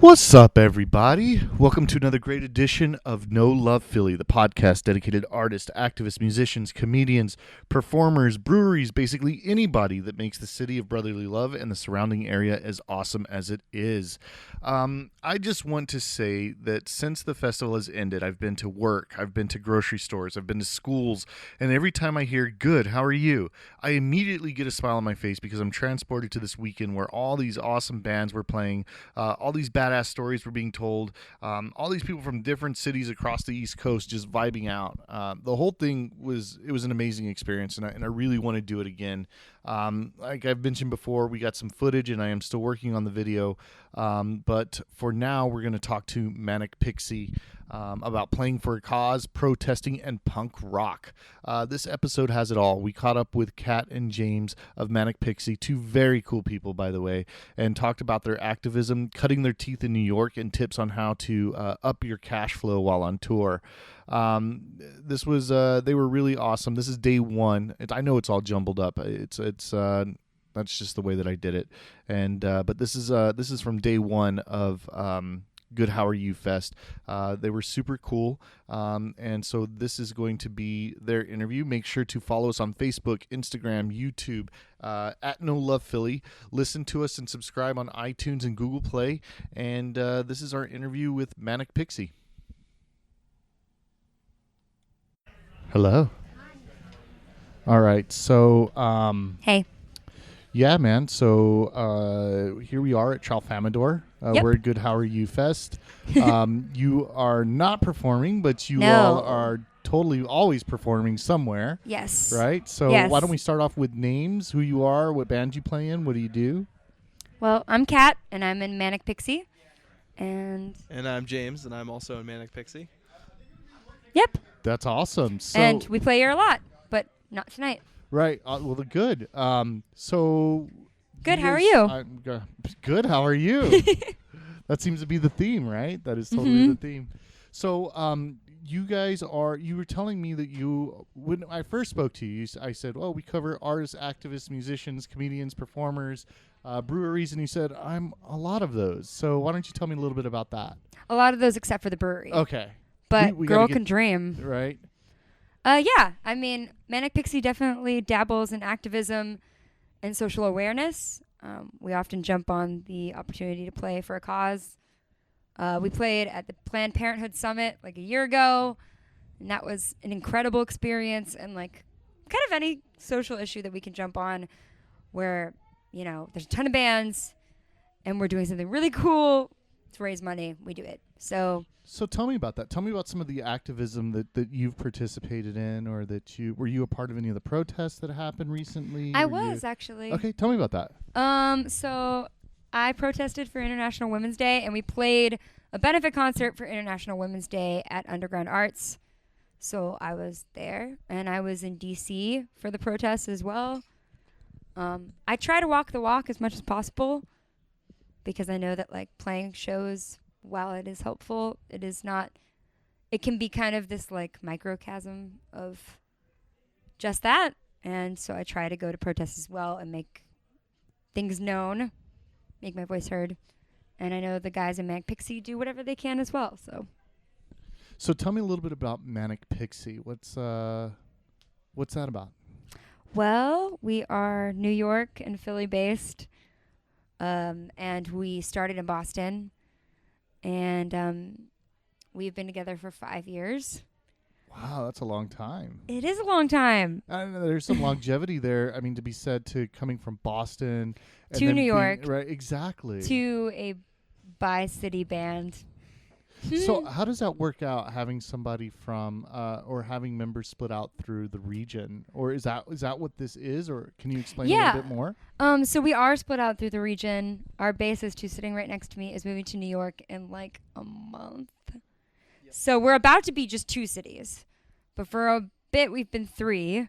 What's up, everybody? Welcome to another great edition of No Love Philly, the podcast dedicated to artists, activists, musicians, comedians, performers, breweries, basically anybody that makes the city of brotherly love and the surrounding area as awesome as it is. I just want to say that since the festival has ended, I've been to work, I've been to grocery stores, I've been to schools, and every time I hear, "Good, how are you?" I immediately get a smile on my face because I'm transported to this weekend where all these awesome bands were playing, all these badass stories were being told, all these people from different cities across the East Coast just vibing out. The whole thing was an amazing experience, and I really want to do it again. Like I've mentioned before, we got some footage, and I am still working on the video. But for now, we're going to talk to Manic Pixie about playing for a cause, protesting, and punk rock. This episode has it all. We caught up with Kat and James of Manic Pixie, two very cool people, by the way, and talked about their activism, cutting their teeth in New York, and tips on how to up your cash flow while on tour. They were really awesome. This is day one. I know it's all jumbled up. That's just the way that I did it. And but this is from day one of Good How Are You Fest. They were super cool. And so this is going to be their interview. Make sure to follow us on Facebook, Instagram, YouTube, at No Love Philly. Listen to us and subscribe on iTunes and Google Play. And this is our interview with Manic Pixie. Hello. All right. So Hey. Yeah, man. So here we are at Tralfamadore. Yep. We're at Good How Are You Fest. You are not performing, but you No. all are totally always performing somewhere. Yes. Right? So Yes. Why don't we start off with names, who you are, what band you play in, what do you do? Well, I'm Kat, and I'm in Manic Pixie. And I'm James, and I'm also in Manic Pixie. yep. That's awesome. So And we play here a lot, but not tonight. Right. Well, good. So Good, how are guys- you? I'm good. How are you? That seems to be the theme, right? That is totally the theme. So, you guys you were telling me that when I first spoke to you, I said, well, we cover artists, activists, musicians, comedians, performers, breweries, and you said, I'm a lot of those. So why don't you tell me a little bit about that? A lot of those except for the brewery. Okay. But we girl gotta can dream. Right. Yeah. I mean, Manic Pixie definitely dabbles in activism and social awareness. We often jump on the opportunity to play for a cause. We played at the Planned Parenthood Summit like a year ago, and that was an incredible experience, and like kind of any social issue that we can jump on where, there's a ton of bands and we're doing something really cool to raise money, we do it. So tell me about that. Tell me about some of the activism that you've participated in, or were you a part of any of the protests that happened recently? I was actually. Okay, tell me about that. So I protested for International Women's Day, and we played a benefit concert for International Women's Day at Underground Arts. So I was there, and I was in D.C. for the protests as well. I try to walk the walk as much as possible because I know that like playing shows, while it is helpful, it can be kind of this like microcosm of just that. And so I try to go to protests as well and make things known, make my voice heard. And I know the guys in Manic Pixie do whatever they can as well. So tell me a little bit about Manic Pixie. What's that about? Well, we are New York and Philly based. And we started in Boston. And we've been together for 5 years. Wow, that's a long time. It is a long time. I don't know, there's some longevity there. I mean, to be said to coming from Boston and To then New York. right? Exactly. To a bi-city band. So how does that work out? Having somebody from or having members split out through the region, or is that what this is, or can you explain a little bit more? So we are split out through the region. Our bassist, who's sitting right next to me, is moving to New York in like a month. Yep. So we're about to be just 2 cities, but for a bit we've been 3.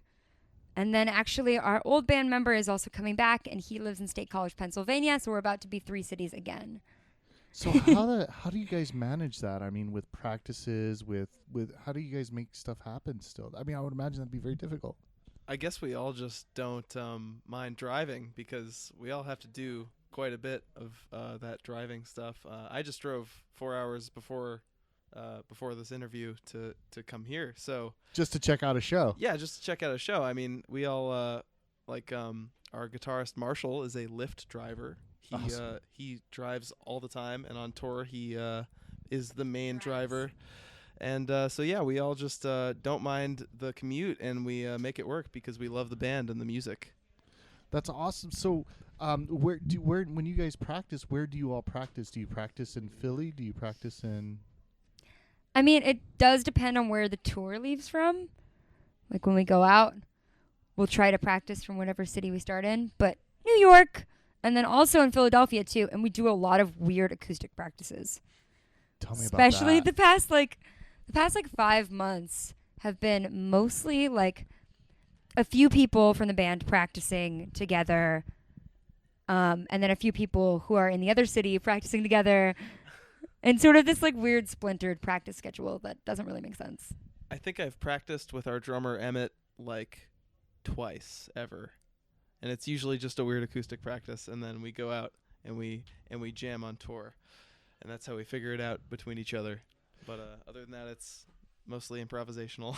And then actually our old band member is also coming back, and he lives in State College, Pennsylvania. So we're about to be 3 cities again. So how do you guys manage that? I mean, with practices, with how do you guys make stuff happen still? I mean, I would imagine that'd be very difficult. I guess we all just don't mind driving because we all have to do quite a bit of that driving stuff. I just drove 4 hours before this interview to come here. So Just to check out a show. yeah, just to check out a show. I mean, we all our guitarist Marshall is a Lyft driver. Awesome. He drives all the time, and on tour he is the main driver. And so yeah, we all just don't mind the commute, and we make it work because we love the band and the music. That's awesome. So, where when you guys practice, where do you all practice? Do you practice in Philly? Do you practice in? I mean, it does depend on where the tour leaves from. Like when we go out, we'll try to practice from whatever city we start in, but New York, and then also in Philadelphia too. And we do a lot of weird acoustic practices. Tell me Especially about that. the past 5 months have been mostly like a few people from the band practicing together, and then a few people who are in the other city practicing together, and sort of this like weird splintered practice schedule that doesn't really make sense. I think I've practiced with our drummer Emmett like twice ever, and it's usually just a weird acoustic practice, and then we go out and we jam on tour, and that's how we figure it out between each other. But other than that, it's mostly improvisational.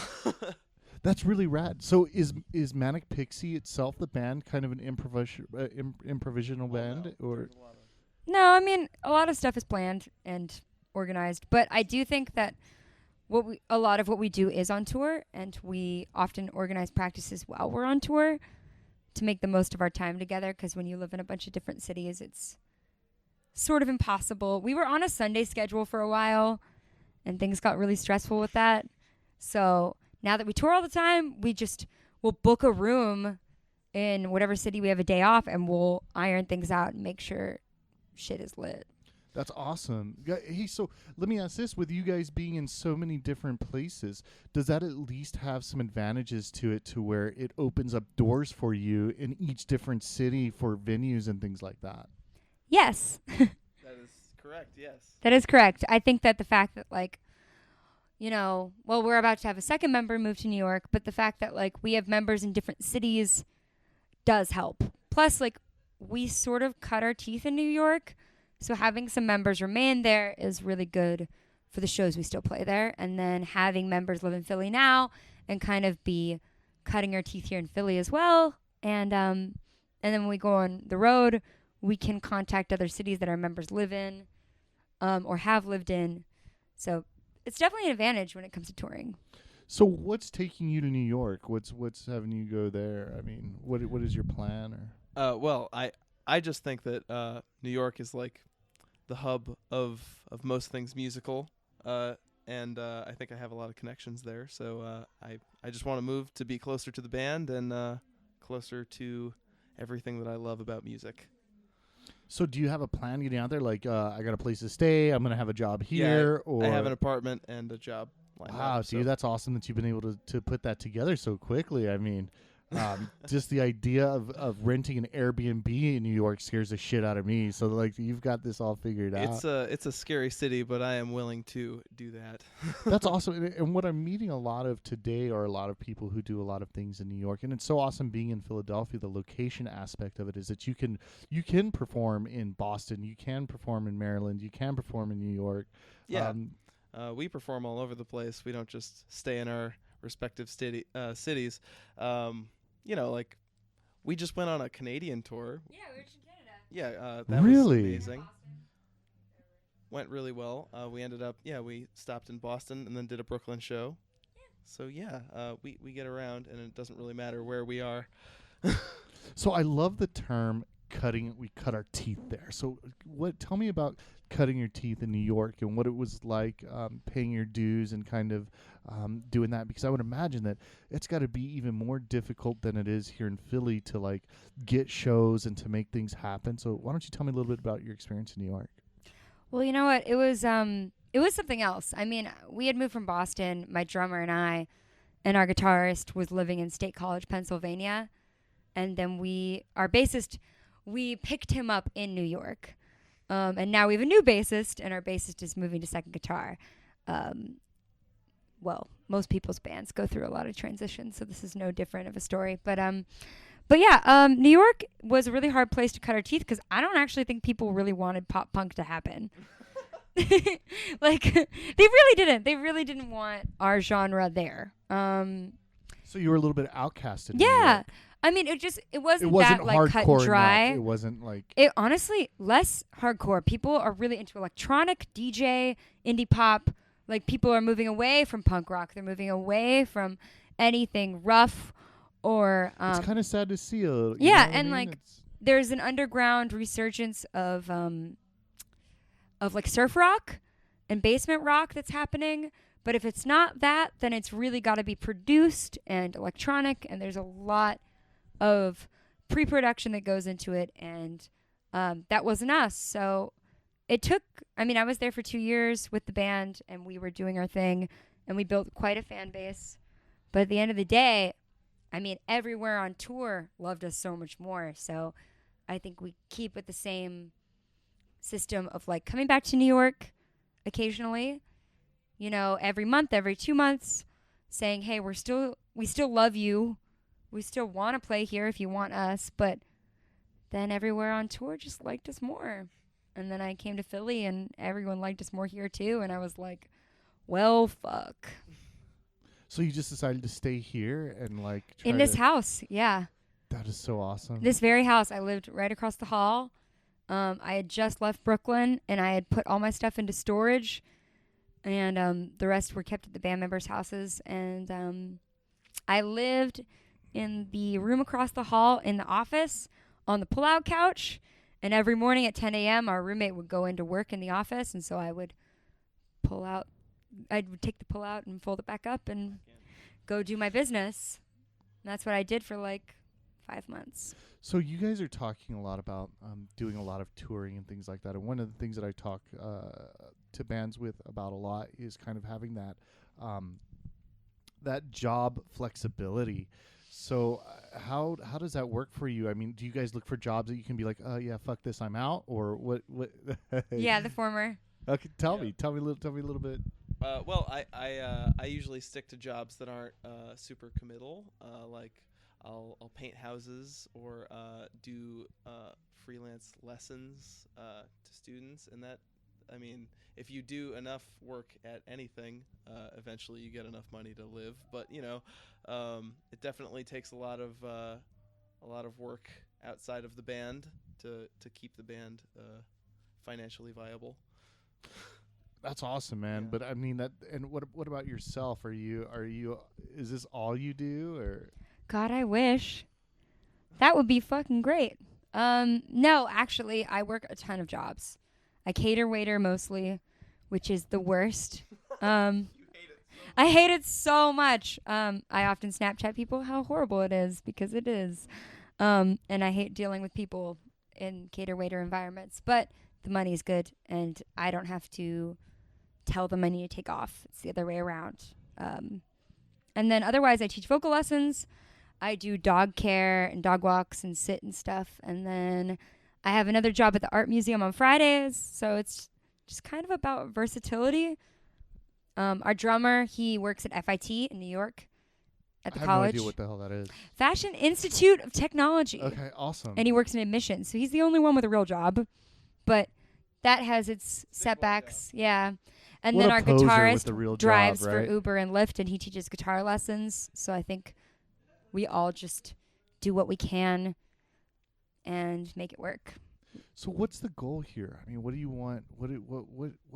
That's really rad. So is Manic Pixie itself the band kind of an improvisational band, or? No, I mean a lot of stuff is planned and organized, but I do think that a lot of what we do is on tour, and we often organize practices while we're on tour to make the most of our time together, because when you live in a bunch of different cities, it's sort of impossible. We were on a Sunday schedule for a while, and things got really stressful with that. So now that we tour all the time, we'll book a room in whatever city we have a day off, and we'll iron things out and make sure shit is lit. That's awesome. Hey, so let me ask this: with you guys being in so many different places, does that at least have some advantages to it, to where it opens up doors for you in each different city for venues and things like that? Yes. That is correct. Yes. That is correct. I think that the fact that we're about to have a second member move to New York, but the fact that we have members in different cities does help. Plus, we sort of cut our teeth in New York, so having some members remain there is really good for the shows we still play there. And then having members live in Philly now and kind of be cutting our teeth here in Philly as well. And then when we go on the road, we can contact other cities that our members live in, or have lived in. So it's definitely an advantage when it comes to touring. So what's taking you to New York? What's having you go there? I mean, what is your plan? Or Well, I just think that New York is like the hub of most things musical, and I think I have a lot of connections there. So I just want to move to be closer to the band and closer to everything that I love about music. So do you have a plan getting out there? I got a place to stay. I'm gonna have a job here. Yeah, or I have an apartment and a job lined wow, up. dude, that's awesome that you've been able to put that together so quickly. I mean, just the idea of renting an Airbnb in New York scares the shit out of me. So you've got this all figured out. It's a scary city, but I am willing to do that. That's awesome. And what I'm meeting a lot of today are a lot of people who do a lot of things in New York. And it's so awesome being in Philadelphia. The location aspect of it is that you can perform in Boston, you can perform in Maryland, you can perform in New York. Yeah, we perform all over the place. We don't just stay in our respective cities. We just went on a Canadian tour. Yeah, we were in Canada. Yeah, that Really? was amazing. Went really well. We ended up, we stopped in Boston and then did a Brooklyn show. Yeah. So we get around, and it doesn't really matter where we are. So I love the term we cut our teeth there. So tell me about cutting your teeth in New York and what it was like paying your dues and kind of doing that, because I would imagine that it's got to be even more difficult than it is here in Philly to get shows and to make things happen. So why don't you tell me a little bit about your experience in New York? Well, you know what? It was something else. I mean, we had moved from Boston, my drummer and I, and our guitarist was living in State College, Pennsylvania. And then our bassist, we picked him up in New York. And now we have a new bassist, and our bassist is moving to second guitar. Well, most people's bands go through a lot of transitions, so this is no different of a story. But But yeah, New York was a really hard place to cut our teeth because I don't actually think people really wanted pop punk to happen. Like they really didn't. They really didn't want our genre there. So you were a little bit outcasted. In New Yeah. York. I mean, it wasn't wasn't that like cut and hardcore dry. enough. It wasn't like It honestly less hardcore. People are really into electronic, DJ, indie pop. Like people are moving away from punk rock. They're moving away from anything rough or it's kind of sad to see. You yeah, know what I and mean? like It's- there's an underground resurgence of like surf rock and basement rock that's happening. But if it's not that, then it's really got to be produced and electronic, and there's a lot of pre-production that goes into it, and that wasn't us. So it took, I mean, I was there for 2 years with the band, and we were doing our thing, and we built quite a fan base. But at the end of the day, I mean, everywhere on tour loved us so much more. So I think we keep with the same system of like coming back to New York occasionally, you know, every month, every 2 months, saying, hey, we still love you. We still want to play here if you want us. But then everywhere on tour just liked us more. And then I came to Philly and everyone liked us more here too. And I was like, well, fuck. so you just decided to stay here and like try In this to- house, yeah. That is so awesome. This very house. I lived right across the hall. I had just left Brooklyn and I had put all my stuff into storage. And the rest were kept at the band members' houses. And I lived in the room across the hall in the office on the pull-out couch. And every morning at 10 a.m., our roommate would go into work in the office. And so I would take the pull-out and fold it back up and go do my business. And that's what I did for like 5 months. So you guys are talking a lot about doing a lot of touring and things like that. And one of the things that I talk to bands with about a lot is kind of having that job flexibility. So how does that work for you? I mean, do you guys look for jobs that you can be like, oh yeah, fuck this, I'm out, or what? Yeah, the former. Okay, tell me a little bit. Well, I usually stick to jobs that aren't super committal. Like I'll paint houses or do freelance lessons to students, and that, I mean, if you do enough work at anything, eventually you get enough money to live. But you know, it definitely takes a lot of work outside of the band to keep the band financially viable. That's awesome, man. Yeah. But I mean that. And what about yourself? Are you? Is this all you do, or? God, I wish. That would be fucking great. No, actually, I work a ton of jobs. I cater waiter mostly, which is the worst. I hate it so much. I often Snapchat people how horrible it is because it is. And I hate dealing with people in cater waiter environments. But the money is good, and I don't have to tell them I need to take off. It's the other way around. And then otherwise, I teach vocal lessons. I do dog care and dog walks and sit and stuff. And then I have another job at the art museum on Fridays. So it's just kind of about versatility. Our drummer, he works at FIT in New York at the I have college. no idea what the hell that is. Fashion Institute of Technology. Okay, awesome. And he works in admissions. So he's the only one with a real job. But that has its setbacks. Yeah. And What then a our poser with guitarist the real drives job, right? for Uber and Lyft, and he teaches guitar lessons. So I think we all just do what we can and make it work. So what's the goal here? I mean, what do you want? What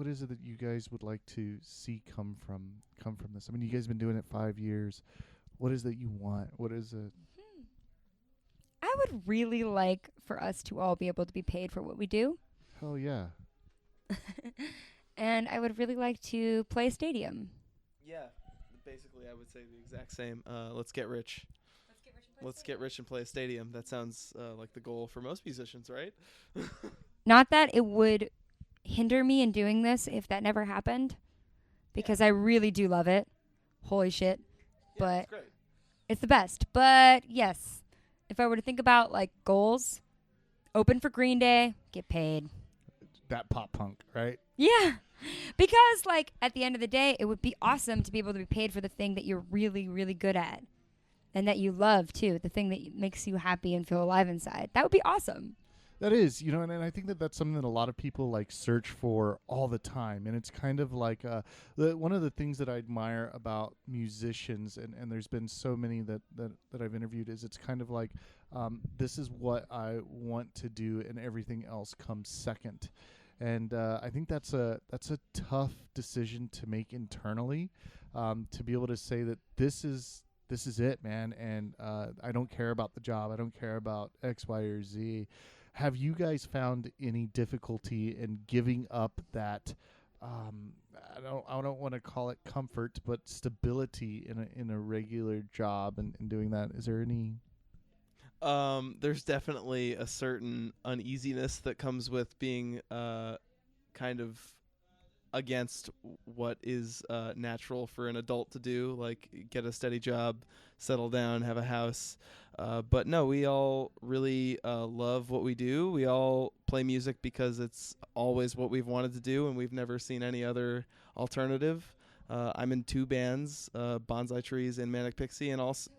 is it that you guys would like to see come from this? I mean, you guys have been doing it 5 years. What is it you want? What is it? I would really like for us to all be able to be paid for what we do. Hell yeah. And I would really like to play a stadium. Yeah, basically, I would say the exact same. Let's get rich. Let's get rich and play a stadium. That sounds like the goal for most musicians, right? Not that it would hinder me in doing this if that never happened, because I really do love it. Holy shit. Yeah, But it's great. it's the best. But yes, if I were to think about like goals, open for Green Day, get paid. That pop punk, right? Yeah. Because like at the end of the day, it would be awesome to be able to be paid for the thing that you're really, really good at. and that you love too, the thing that makes you happy and feel alive inside. That would be awesome. That is, and I think that that's something that a lot of people like search for all the time, and it's kind of like one of the things that I admire about musicians, and there's been so many that I've interviewed, is it's kind of like this is what I want to do, and everything else comes second, and I think that's a tough decision to make internally, to be able to say that this is it, man, and I don't care about the job, I don't care about X, Y, or Z. Have you guys found any difficulty in giving up that? I don't want to call it comfort, but stability in a regular job and doing that. Is there any? There's definitely a certain uneasiness that comes with being kind of against what is natural for an adult to do, like get a steady job, settle down, have a house. But no, we all really love what we do. We all play music because it's always what we've wanted to do, and we've never seen any other alternative. I'm in 2 bands, Bonsai Trees and Manic Pixie, and also,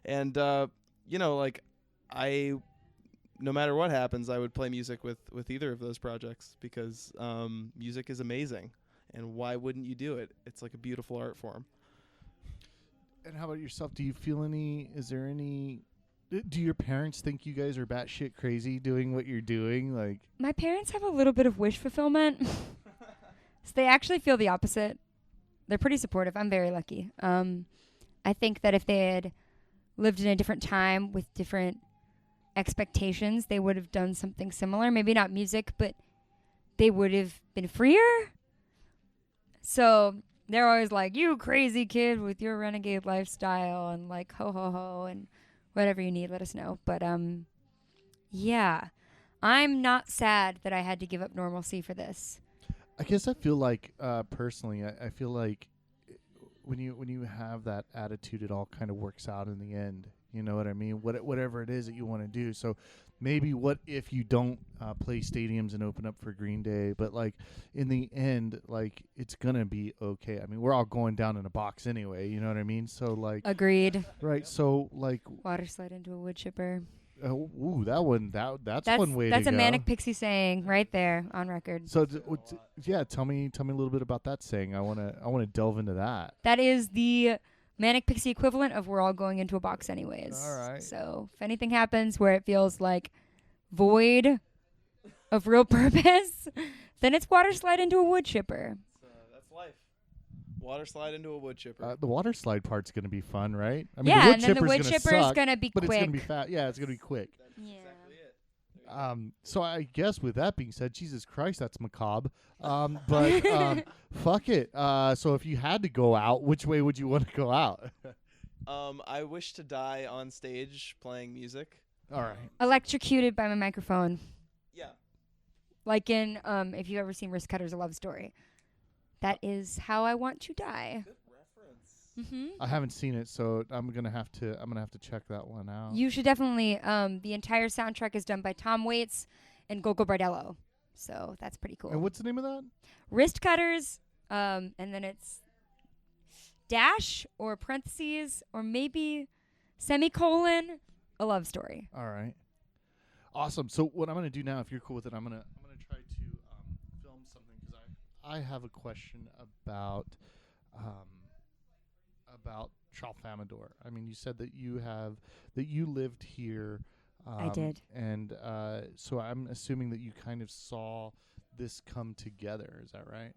and like I. No matter what happens, I would play music with either of those projects because music is amazing, and why wouldn't you do it? It's like a beautiful art form. And how about yourself? Do you feel any? Is there any? Do your parents think you guys are batshit crazy doing what you're doing? Like, My parents have a little bit of wish fulfillment. So they actually feel the opposite. They're pretty supportive. I'm very lucky. I think that if they had lived in a different time with different expectations, they would have done something similar. Maybe not music, but they would have been freer. So they're always like, you crazy kid with your renegade lifestyle, and like, ho, ho, ho, and whatever you need, let us know. But yeah, I'm not sad that I had to give up normalcy for this. I guess I feel like personally, I feel like when you have that attitude, it all kind of works out in the end. You know what I mean? Whatever it is that you want to do. So maybe what if you don't play stadiums and open up for Green Day, but like in the end, like it's gonna be okay. I mean, we're all going down in a box anyway. You know what I mean? So like, Agreed. right? So like, Water slide into a wood chipper. ooh, that one, that's one way to go. That's a Manic Pixie saying right there on record. So yeah, tell me a little bit about that saying. I wanna delve into that. That is the Manic Pixie equivalent of we're all going into a box anyways. All right. So if anything happens where it feels like void of real purpose, then it's water slide into a wood chipper. That's life. Water slide into a wood chipper. The water slide part's gonna be fun, right? I mean, Yeah, the wood and then the wood chipper's chipper is suck, gonna be but quick. it's gonna be fast. Yeah, it's gonna be quick. That's Yeah. exactly it. So I guess with that being said, Jesus Christ, that's macabre. But fuck it. So if you had to go out, which way would you want to go out? I wish to die on stage playing music. All right. Electrocuted by my microphone. Yeah. Like in if you've ever seen Wrist Cutters, A Love Story. That is how I want to die. Good reference. Mm-hmm. I haven't seen it, so I'm gonna have to check that one out. You should definitely. The entire soundtrack is done by Tom Waits and Gogo Bardello, so that's pretty cool. And what's the name of that? Wrist Cutters, and then it's dash or parentheses or maybe semicolon, A Love Story. All right. Awesome. So what I'm gonna do now, if you're cool with it, I'm gonna try to film something because I have a question about Tralfamadore. I mean, you said that you lived here. I did. And so I'm assuming that you kind of saw this come together. Is that right?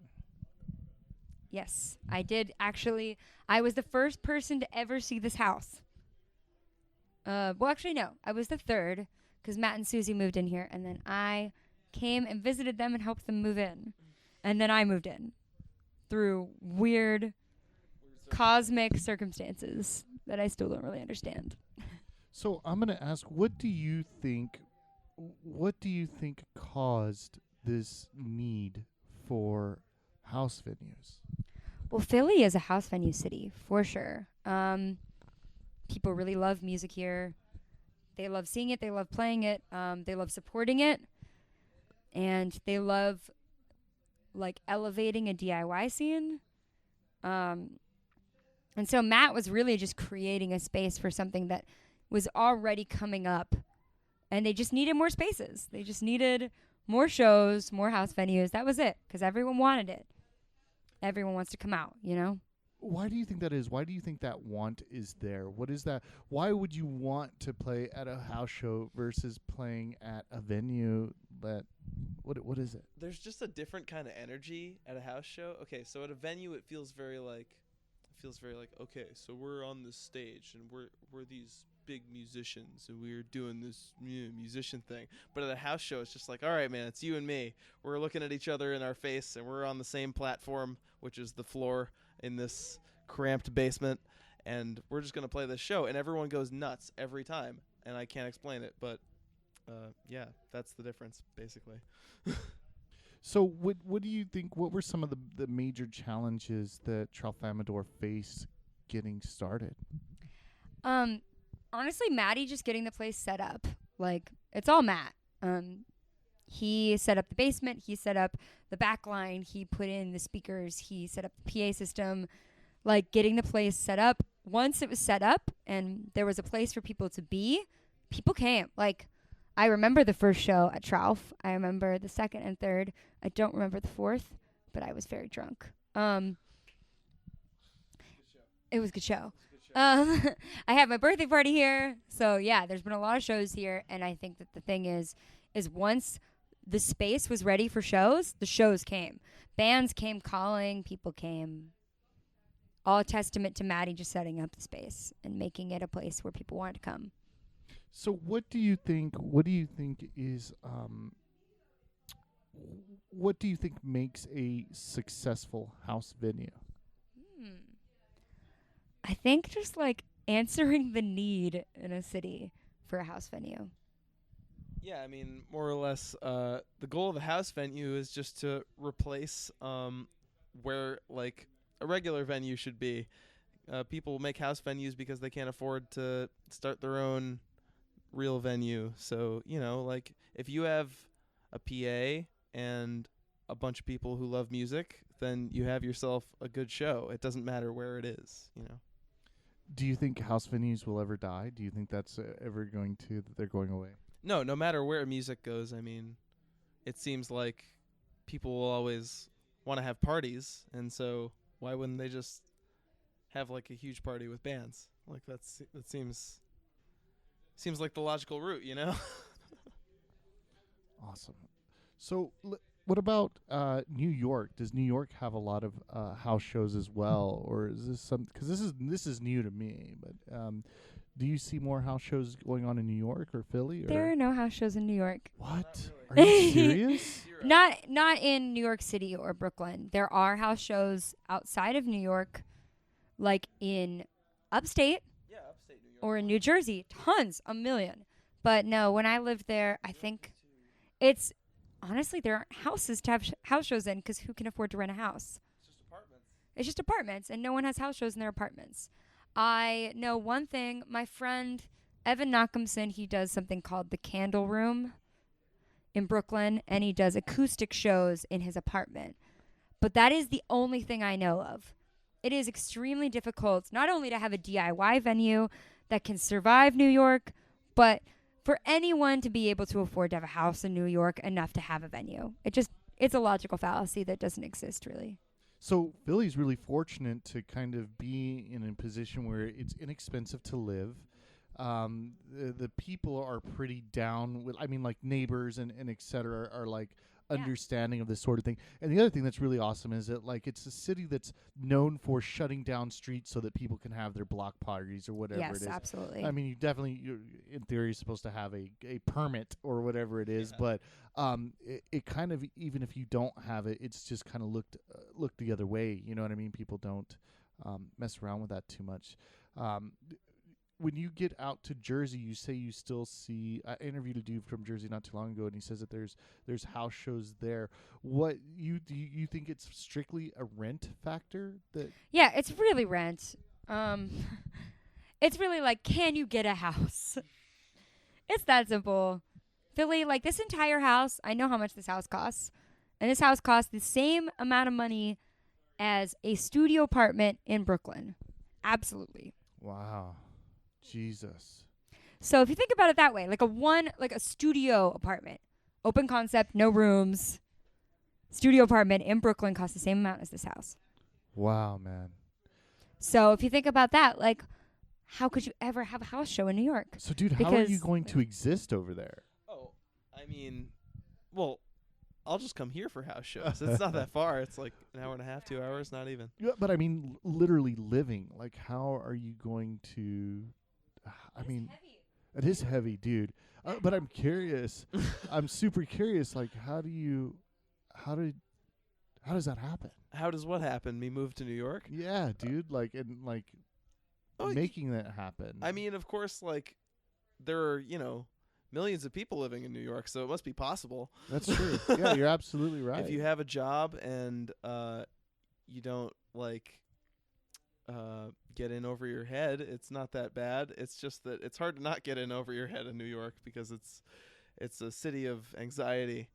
Yes, I did. Actually, I was the first person to ever see this house. Well, actually, no. I was the third because Matt and Susie moved in here. And then I came and visited them and helped them move in. And then I moved in through weird cosmic circumstances that I still don't really understand. So I'm going to ask, what do you think caused this need for house venues? Well, Philly is a house venue city, for sure. People really love music here. They love seeing it. They love playing it. They love supporting it. And they love, like, elevating a DIY scene. And so Matt was really just creating a space for something that was already coming up. And they just needed more spaces. They just needed more shows, more house venues. That was it, because everyone wanted it. Everyone wants to come out, you know? Why do you think that is? Why do you think that want is there? What is that? Why would you want to play at a house show versus playing at a venue that what is it? There's just a different kind of energy at a house show. Okay, so at a venue it feels very like okay, so we're on this stage and we're these big musicians and we're doing this musician thing. But at a house show it's just like, all right, man, it's you and me. We're looking at each other in our face and we're on the same platform, which is the floor in this cramped basement, and we're just going to play this show, and everyone goes nuts every time, and I can't explain it, but yeah, that's the difference basically. So what do you think, what were some of the major challenges that Tralfamadore faced getting started? Honestly, Maddie just getting the place set up. Like, it's all Matt. He set up the basement. He set up the back line. He put in the speakers. He set up the PA system. Like, getting the place set up. Once it was set up and there was a place for people to be, people came. Like, I remember the first show at Tralf. I remember the second and third. I don't remember the fourth, but I was very drunk. It was a good show. I had my birthday party here. So, yeah, there's been a lot of shows here. And I think that the thing is once the space was ready for shows, the shows came. Bands came calling. People came. All a testament to Maddie just setting up the space and making it a place where people wanted to come. So what do you think is what do you think makes a successful house venue? I think just like answering the need in a city for a house venue. Yeah, I mean, more or less, the goal of a house venue is just to replace where, like, a regular venue should be. People make house venues because they can't afford to start their own real venue. So, you know, like, if you have a PA and a bunch of people who love music, then you have yourself a good show. It doesn't matter where it is, you know. Do you think house venues will ever die? Do you think that's ever going to, that they're going away? No matter where music goes, I mean, it seems like people will always want to have parties, and so why wouldn't they just have like a huge party with bands? Like that seems like the logical route, you know? Awesome. So what about New York? Does New York have a lot of house shows as well, or is this some? Because this is new to me, but do you see more house shows going on in New York or Philly? Or? There are no house shows in New York. What? Are you serious? Not in New York City or Brooklyn. There are house shows outside of New York, like in upstate. Yeah, upstate New York. Or in New Jersey. Tons, a million. But no, when I lived there, I think it's honestly there aren't houses to have house shows in, because who can afford to rent a house? It's just apartments, and no one has house shows in their apartments. I know one thing. My friend Evan Nachumson, he does something called the Candle Room in Brooklyn, and he does acoustic shows in his apartment. But that is the only thing I know of. It is extremely difficult not only to have a DIY venue that can survive New York, but for anyone to be able to afford to have a house in New York enough to have a venue. It's a logical fallacy that doesn't exist, really. So Philly's really fortunate to kind of be in a position where it's inexpensive to live. The people are pretty down with, I mean, like neighbors and et cetera are like understanding of this sort of thing. And the other thing that's really awesome is that like it's a city that's known for shutting down streets so that people can have their block parties or whatever it is. Yes, absolutely. I mean, you're in theory supposed to have a permit or whatever it is, but it kind of, even if you don't have it, it's just kind of looked the other way. You know what I mean? People don't mess around with that too much. When you get out to Jersey, you say you still see. I interviewed a dude from Jersey not too long ago, and he says that there's house shows there. What you think it's strictly a rent factor? Yeah, it's really rent. It's really like, can you get a house? It's that simple. Philly, like this entire house, I know how much this house costs, and this house costs the same amount of money as a studio apartment in Brooklyn. Absolutely. Wow. Jesus. So if you think about it that way, like a studio apartment, open concept, no rooms, studio apartment in Brooklyn costs the same amount as this house. Wow, man. So if you think about that, like, how could you ever have a house show in New York? So, dude, how are you going to exist over there? Oh, I mean, well, I'll just come here for house shows. It's not that far. It's like an hour and a half, 2 hours, not even. Yeah, but I mean, literally living. Like, how are you going to? I mean, it is heavy, dude. But I'm curious. I'm super curious. Like, how does that happen? How does what happen? Me move to New York? Yeah, dude. Like, and like making that happen. I mean, of course, like there are, millions of people living in New York, so it must be possible. That's true. Yeah, you're absolutely right. If you have a job and you don't get in over your head, it's not that bad. It's just that it's hard to not get in over your head in New York because it's a city of anxiety.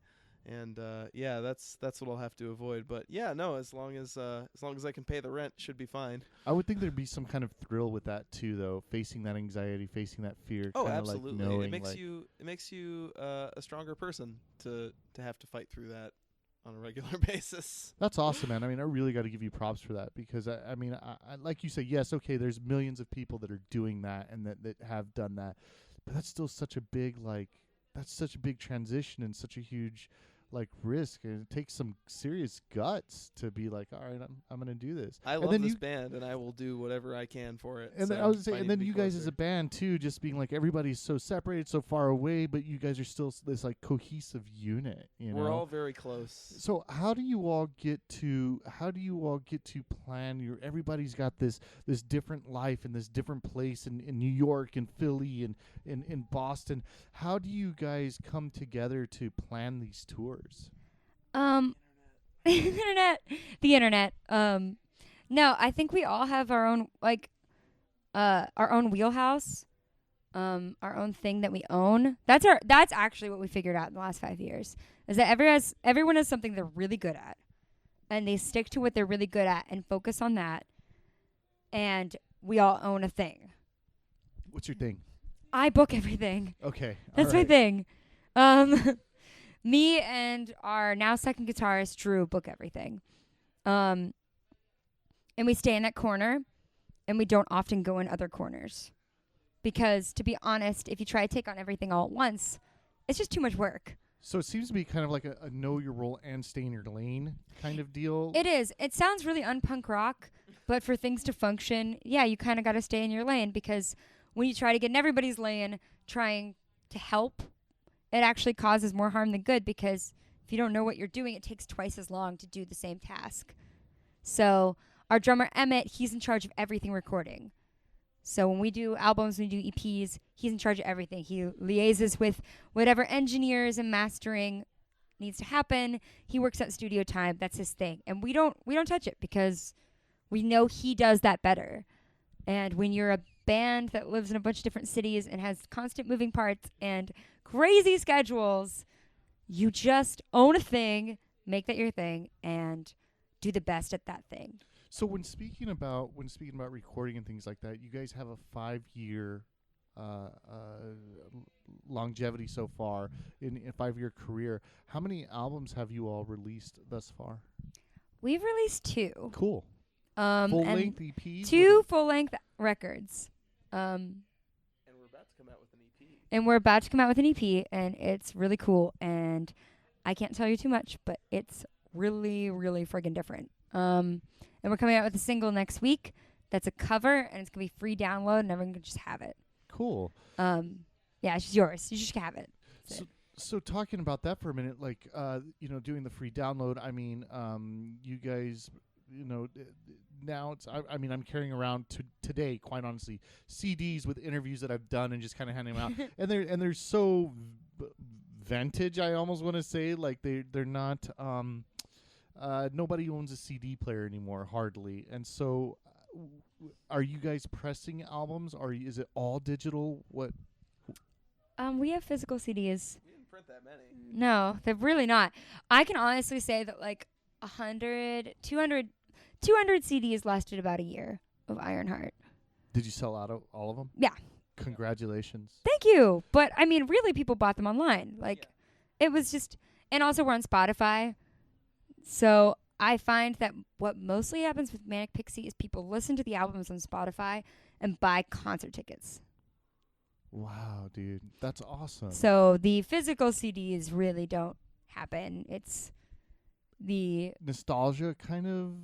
And yeah, that's what I'll have to avoid. But yeah, no, as long as I can pay the rent, should be fine. I would think there'd be some kind of thrill with that too, though. Facing that anxiety, facing that fear. Oh, Like absolutely. knowing, it makes you a stronger person to have to fight through that on a regular basis. That's awesome, man. I mean, I really got to give you props for that because I mean, I like you say, yes, okay, there's millions of people that are doing that and that have done that, but that's still such a big that's such a big transition and such a huge risk, and it takes some serious guts to be like, all right, I'm gonna do this. I love this band, and I will do whatever I can for it. And so then I was saying, and then you guys closer. as a band too, just being like everybody's so separated, so far away, but you guys are still this cohesive unit. We're all very close. So how do you all get to plan your? Everybody's got this different life in this different place in New York and Philly and in Boston. How do you guys come together to plan these tours? The internet. No, I think we all have our own our own wheelhouse, our own thing that we own. That's actually what we figured out in the last 5 years. Is that everyone has something they're really good at, and they stick to what they're really good at and focus on that. And we all own a thing. What's your thing? I book everything. Okay, that's my thing. Me and our now second guitarist Drew book everything, and we stay in that corner, and we don't often go in other corners, because to be honest, if you try to take on everything all at once, it's just too much work. So it seems to be kind of like a know your role and stay in your lane kind of deal. It is. It sounds really unpunk rock, but for things to function, yeah, you kind of got to stay in your lane, because when you try to get in everybody's lane trying to help, it actually causes more harm than good, because if you don't know what you're doing, it takes twice as long to do the same task. So our drummer Emmett, he's in charge of everything recording. So when we do albums, when we do EPs, he's in charge of everything. He liaises with whatever engineers and mastering needs to happen. He works at studio time. That's his thing. And we don't touch it, because we know he does that better. And when you're a band that lives in a bunch of different cities and has constant moving parts and crazy schedules, you just own a thing, make that your thing, and do the best at that thing. So when speaking about recording and things like that, you guys have a 5-year longevity so far in a 5-year career. How many albums have you all released thus far? We've released 2. Cool. Full-length EPs? 2 full-length records. And we're about to come out with an EP. And it's really cool. And I can't tell you too much, but it's really, really friggin' different. And we're coming out with a single next week that's a cover, and it's going to be free download, and everyone can just have it. Cool. Yeah, it's just yours. You just have it. So talking about that for a minute, doing the free download, I mean, you guys, now I'm carrying around today, quite honestly, CDs with interviews that I've done and just kind of handing them out. and they're so vintage, I almost want to say, like they're not, nobody owns a CD player anymore, hardly. And so are you guys pressing albums, or is it all digital? What? We have physical CDs. We didn't print that many. No, they're really not. I can honestly say that 100, 200 CDs lasted about a year of Ironheart. Did you sell out of all of them? Yeah. Congratulations. Thank you. But I mean, really, people bought them online. Like, it was just, and also we're on Spotify. So I find that what mostly happens with Manic Pixie is people listen to the albums on Spotify and buy concert tickets. Wow, dude. That's awesome. So the physical CDs really don't happen. It's the nostalgia kind of.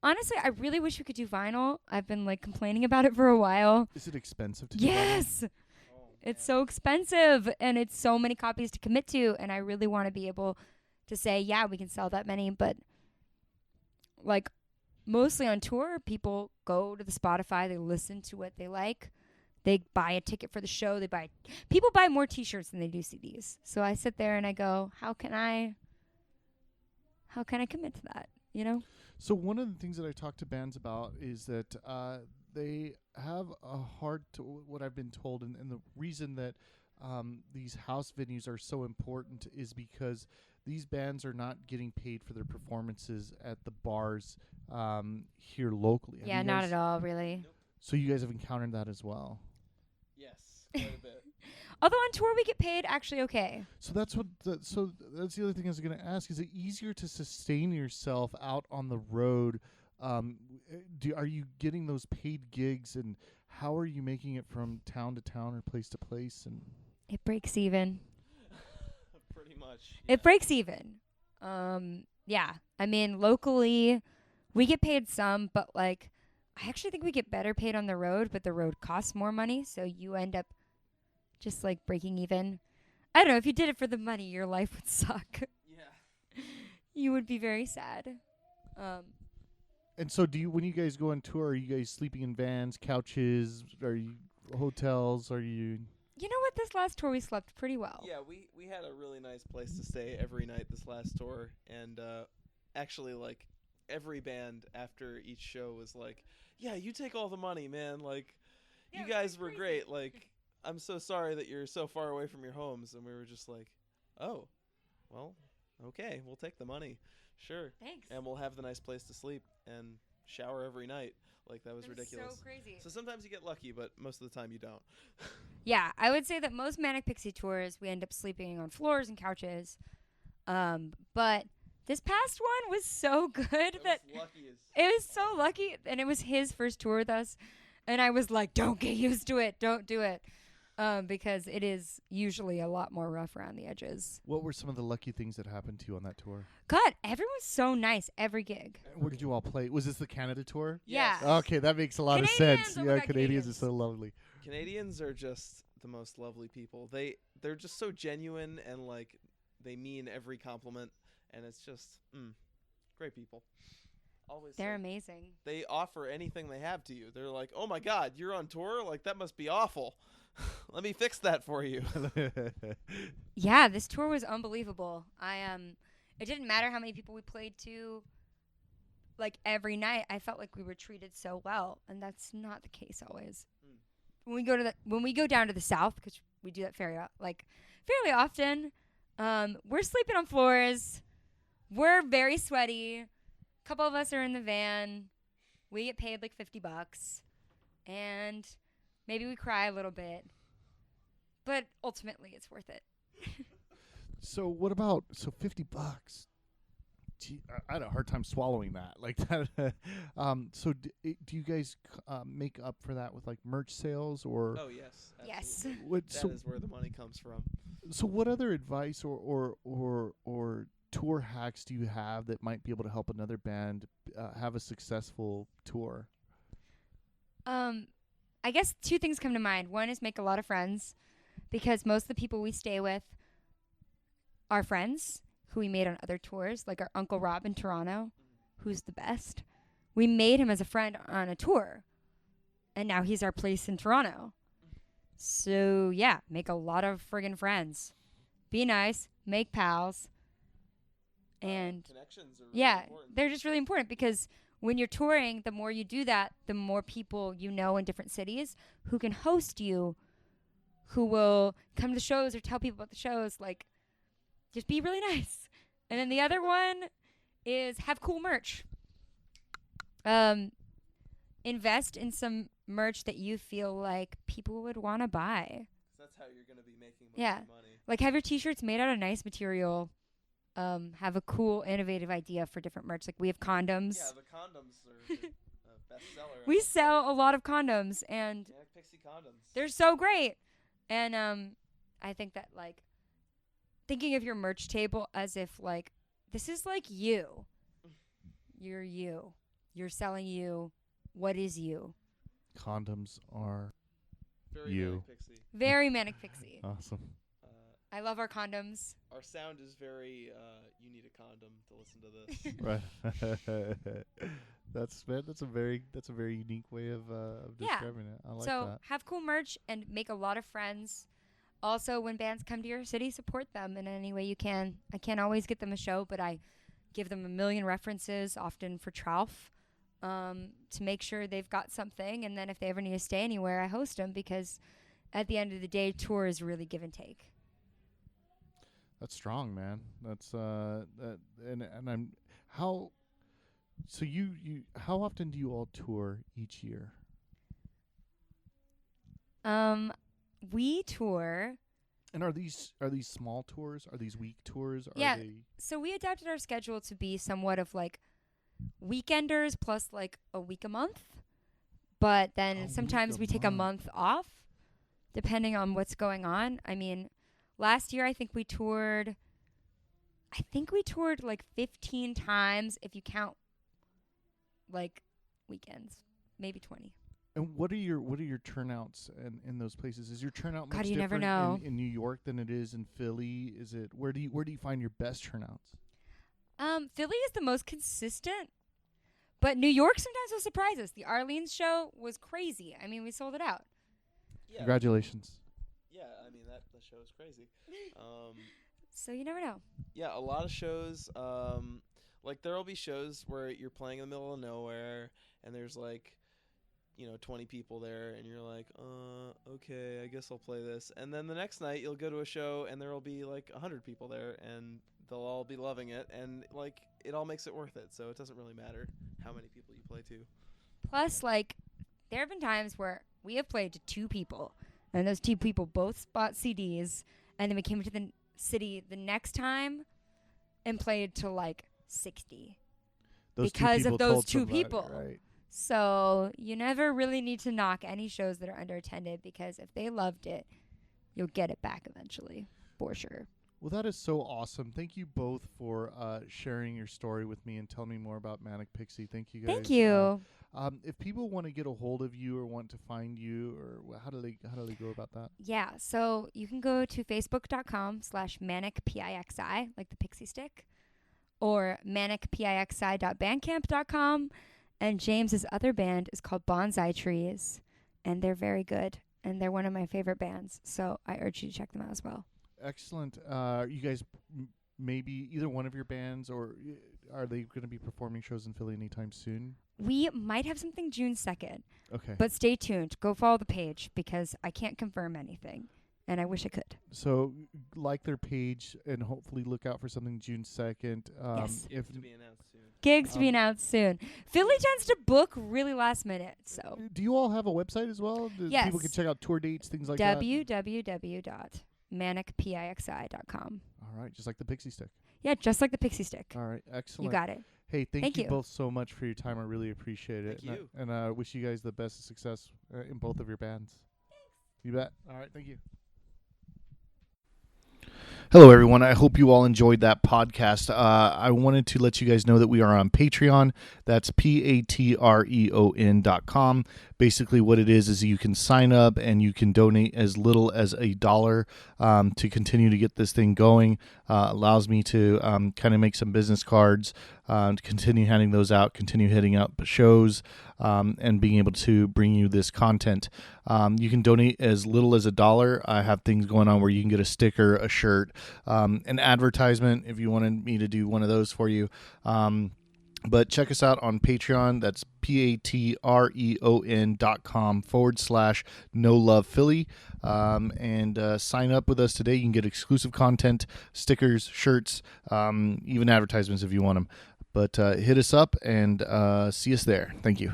Honestly, I really wish we could do vinyl. I've been like complaining about it for a while. Is it expensive to do vinyl? Yes. It's so expensive and it's so many copies to commit to, and I really want to be able to say, yeah, we can sell that many, but like mostly on tour, people go to the Spotify, they listen to what they like. They buy a ticket for the show. People buy more t-shirts than they do CDs. So I sit there and I go, how can I commit to that, you know? So one of the things that I talk to bands about is that they have a hard to what I've been told, and the reason that these house venues are so important is because these bands are not getting paid for their performances at the bars here locally. Yeah, not at all, really. Nope. So you guys have encountered that as well. Yes, quite a bit. Although on tour we get paid actually okay. So that's so that's the other thing I was going to ask. Is it easier to sustain yourself out on the road? Are you getting those paid gigs, and how are you making it from town to town or place to place? And It breaks even. Pretty much. It breaks even. Yeah. I mean, locally we get paid some, but like I actually think we get better paid on the road, but the road costs more money, so you end up just like breaking even. I don't know, if you did it for the money, your life would suck. Yeah. You would be very sad. And so when you guys go on tour, are you guys sleeping in vans, couches, are you hotels, are you? You know what? This last tour we slept pretty well. Yeah, we had a really nice place to stay every night this last tour, and actually, like, every band after each show was like, yeah, you take all the money, man. Like, Yeah, you guys were crazy. great. Like, I'm so sorry that you're so far away from your homes. And we were just like, oh, well, okay, we'll take the money. Sure. Thanks. And we'll have the nice place to sleep and shower every night. Like, that was ridiculous. So crazy. So sometimes you get lucky, but most of the time you don't. Yeah, I would say that most Manic Pixie tours, we end up sleeping on floors and couches. But this past one was so good that it was so lucky, and it was his first tour with us. And I was like, don't get used to it. Don't do it. Because it is usually a lot more rough around the edges. What were some of the lucky things that happened to you on that tour? God, everyone's so nice every gig. Where did you all play? Was this the Canada tour? Yeah. Okay, that makes a lot of Canadians, sense. oh my Yeah, God, Canadians are Canadians. so lovely. Canadians are just the most lovely people. They're just so genuine, and like they mean every compliment, and it's just great people. Always. They're like, amazing. they offer anything they have to you. They're like, "Oh my God, you're on tour? Like that must be awful. Let me fix that for you." Yeah, this tour was unbelievable. It didn't matter how many people we played to. Like every night, I felt like we were treated so well, and that's not the case always. When we go down to the south, because we do that fairly often, we're sleeping on floors. We're very sweaty. A couple of us are in the van. We get paid like $50, and maybe we cry a little bit, but ultimately it's worth it. So what about $50? Gee, I had a hard time swallowing that. Like that. So do you guys make up for that with like merch sales or? Oh yes. Yes. Absolutely. That is where the money comes from. So what other advice or tour hacks do you have that might be able to help another band have a successful tour? I guess two things come to mind. One is make a lot of friends, because most of the people we stay with are friends who we made on other tours, like our Uncle Rob in Toronto, who's the best. We made him as a friend on a tour, and now he's our place in Toronto. So, yeah, make a lot of friggin' friends. Be nice, make pals, and Connections are really yeah, important. they're just really important, because when you're touring, the more you do that, the more people you know in different cities who can host you, who will come to the shows or tell people about the shows. Like, just be really nice. And then the other one is have cool merch. Invest in some merch that you feel like people would want to buy. That's how you're going to be making Yeah. money. Like, have your t-shirts made out of nice material. Have a cool, innovative idea for different merch. Like, we have condoms. Yeah, the condoms are the bestseller. We sell a lot of condoms, and Manic Pixie condoms. they're so great. And I think that, like, thinking of your merch table as if, like, this is like you. You're you. You're selling you. What is you? Condoms are Very you. Manic Pixie. Very Manic Pixie. awesome. I love our condoms. Our sound is very, you need a condom to listen to this. Right. That's a very unique way of Yeah. describing it. I like So that. have cool merch and make a lot of friends. Also, when bands come to your city, support them in any way you can. I can't always get them a show, but I give them a million references, often for Trouf, to make sure they've got something. And then if they ever need to stay anywhere, I host them, because at the end of the day, tour is really give and take. That's strong, man. That's and I'm how. So you how often do you all tour each year? We tour. And are these small tours? Are these week tours? Are Yeah. they So we adapted our schedule to be somewhat of like weekenders plus like a week a month. But then A sometimes week we a take a month. month off depending on what's going on. I mean, last year I think we toured like 15 times if you count like weekends, maybe 20. And what are your turnouts in those places? Is your turnout God, much you never different know. in New York than it is in Philly? Is it where do you find your best turnouts? Philly is the most consistent, but New York sometimes will surprise us. The Arlene's show was crazy. I mean, we sold it out. Yeah. Congratulations. Yeah, I mean, that show is crazy. So you never know. Yeah, a lot of shows, like there will be shows where you're playing in the middle of nowhere and there's like, 20 people there and you're like, okay, I guess I'll play this. And then the next night you'll go to a show and there will be like 100 people there and they'll all be loving it, and like it all makes it worth it. So it doesn't really matter how many people you play to. Plus, like, there have been times where we have played to 2 people, and those 2 people both bought CDs, and then we came to the city the next time and played to like 60 because of those 2 people. Right. So you never really need to knock any shows that are underattended, because if they loved it, you'll get it back eventually, for sure. Well, that is so awesome. Thank you both for sharing your story with me and telling me more about Manic Pixie. Thank you guys. Thank you. If people want to get a hold of you or want to find you, or how do they go about that? Yeah, so you can go to facebook.com/manicpixi, like the pixie stick, or manicpixi.bandcamp.com. And James's other band is called Bonsai Trees, and they're very good, and they're one of my favorite bands. So I urge you to check them out as well. Excellent. You guys, maybe either one of your bands, or are they going to be performing shows in Philly anytime soon? We might have something June 2nd, Okay. but stay tuned. Go follow the page, because I can't confirm anything, and I wish I could. So like their page and hopefully look out for something June 2nd. Yes. If To be announced soon. Gigs to be announced soon. Philly tends to book really last minute, so do you all have a website as well? Yes. People can check out tour dates, things like that. www.manicpixi.com. All right, just like the Pixie Stick. Yeah, just like the pixie stick. All right, excellent. You got it. Hey, thank Thank you you. both so much for your time. I really appreciate it. Thank you. And I wish you guys the best of success in both of your bands. Thanks. You bet. All right, thank you. Hello, everyone. I hope you all enjoyed that podcast. I wanted to let you guys know that we are on Patreon. That's Patreon.com. Basically, what it is you can sign up and you can donate as little as $1 to continue to get this thing going. Allows me to kind of make some business cards, to continue handing those out, continue hitting up shows, and being able to bring you this content. You can donate as little as $1. I have things going on where you can get a sticker, a shirt, an advertisement if you wanted me to do one of those for you. But check us out on Patreon. That's patreon.com/No Love Philly. And sign up with us today. You can get exclusive content, stickers, shirts, even advertisements if you want them. But hit us up and see us there. Thank you.